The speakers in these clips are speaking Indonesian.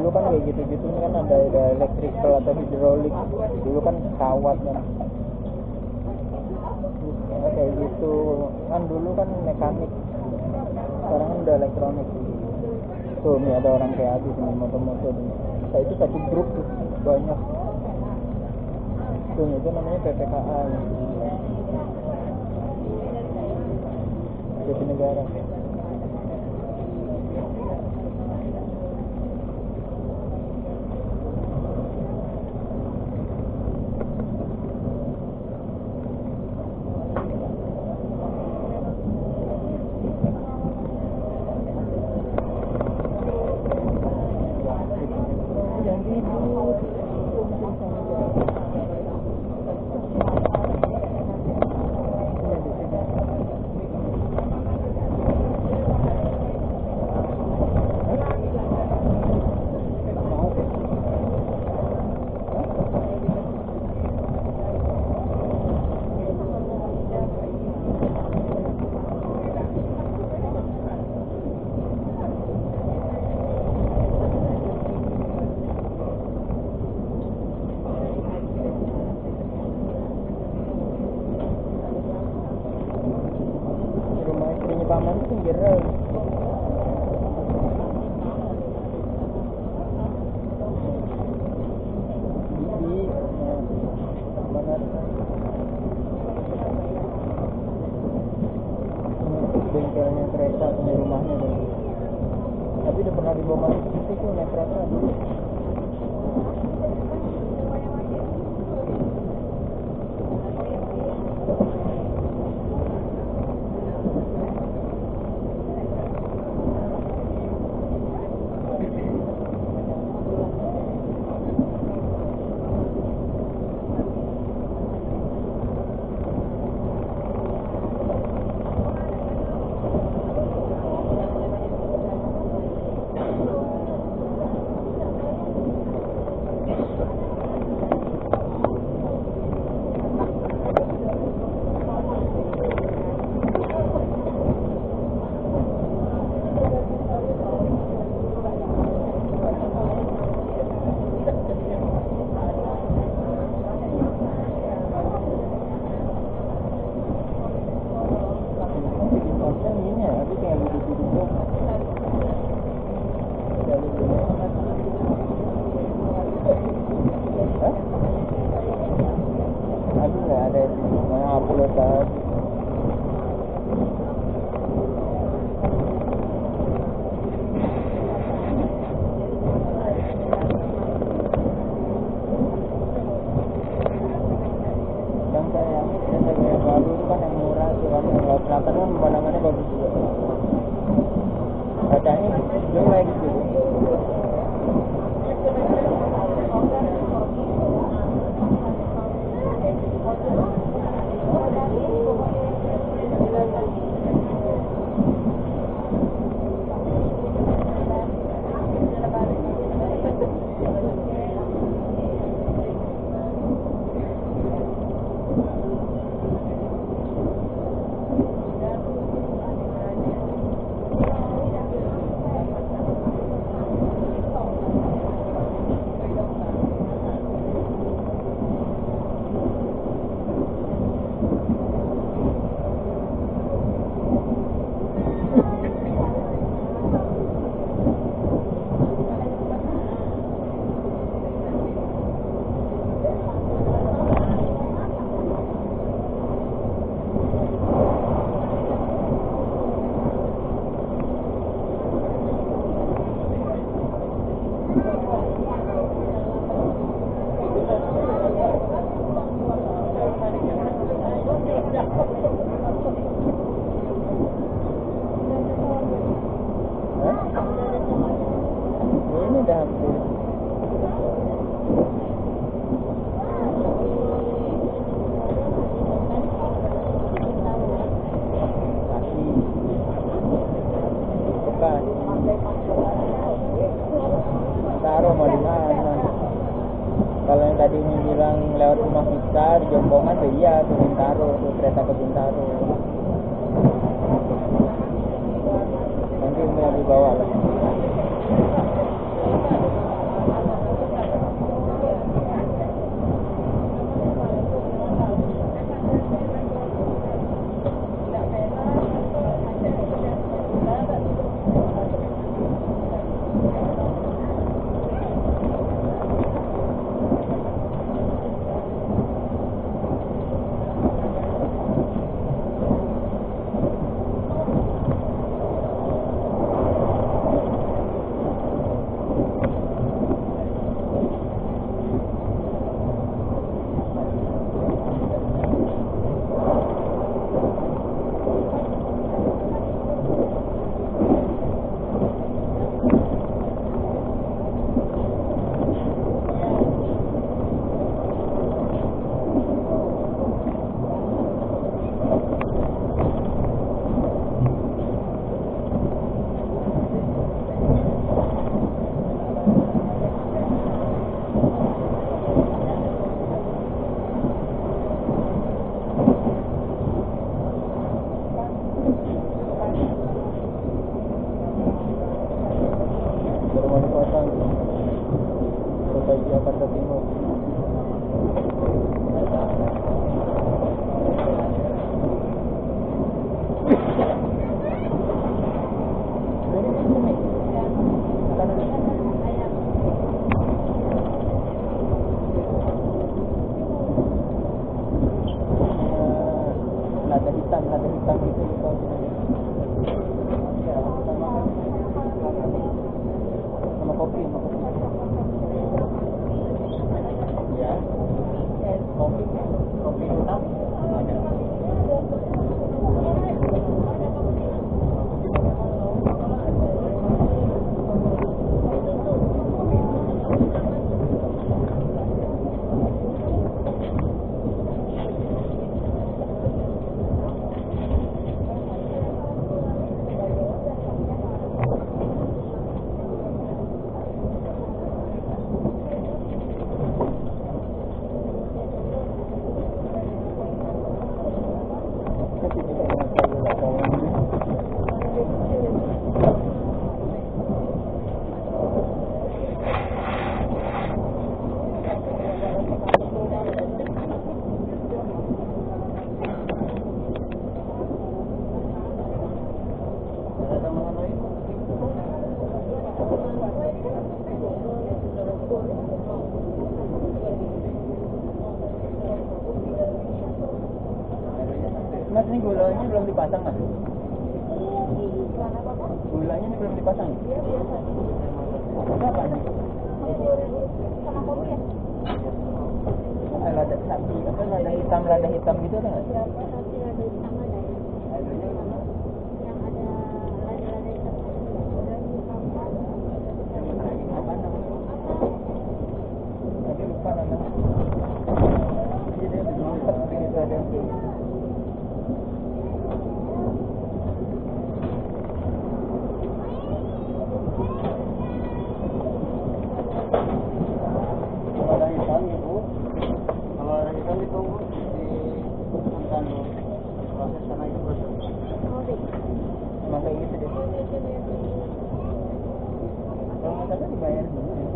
dulu kan kayak gitu-gitu kan ada electrical atau hidrolik, dulu kan kawat kan. Ya, kayak gitu kan dulu kan mekanik, sekarang kan udah elektronik. Tuh nih ada orang kayak Adi dengan motor-motor ini. Nah, itu satu grup tuh banyak. Tuh itu namanya PPKA ya. Jatinegara. Paman itu pinggir rel. Di mana? Bengkelnya kereta punya rumahnya tuh. Tapi udah pernah dibawa masuk situ tuh naik kereta dulu. Kalau yang tadi bilang lewat rumah kita di Jompongan tuh iya ke Bintaro, tuh kereta ke Bintaro. Nanti mau dibawa lah. lada hitam gitu gitu. Ya, sama kopi. Ya, kopi hitam ada. Mas, ini gulanya belum dipasang, Mas? Gulanya ini belum dipasang? Iya, biasa. Berapa nih? Sama kopi ya? Lada sapi, lada hitam gitu ada nggak? Berapa? Sapi lada hitam ada ya? Ladanya mana? Yang ada lada hitam. Yang mana lagi? Apa namanya? Tapi lupa namanya. Jadi ada mampet begitu ada. Ditunggu di kantor proses sana itu proses emang kayak gitu deh. Kalau nggak salah dibayar dulu ya.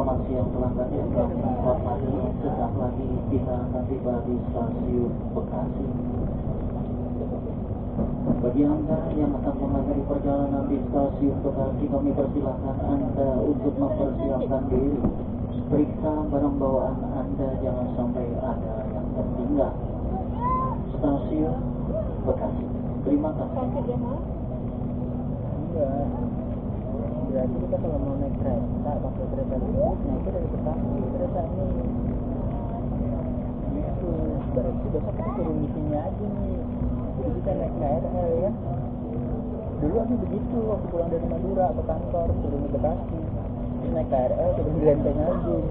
Selamat siang pelanggan yang kami hormati, sesaat lagi kita akan tiba di stasiun Bekasi. Bagi Anda yang akan mengakhiri perjalanan di stasiun Bekasi, kami persilahkan Anda untuk mempersiapkan diri. Periksa barang bawaan Anda, jangan sampai ada yang tertinggal. Stasiun Bekasi. Terima kasih. Enggak. Berarti kita kalau mau naik kereta pakai kereta listrik, naiknya dari Bekasi kereta ini. Gitu. Berarti besok kita turun di sini aja nih. Jadi kita naik KRL ya. Dulu aku begitu waktu pulang dari Madura ke kantor turun di Bekasi. Terus naik KRL turun di Lenteng Agung.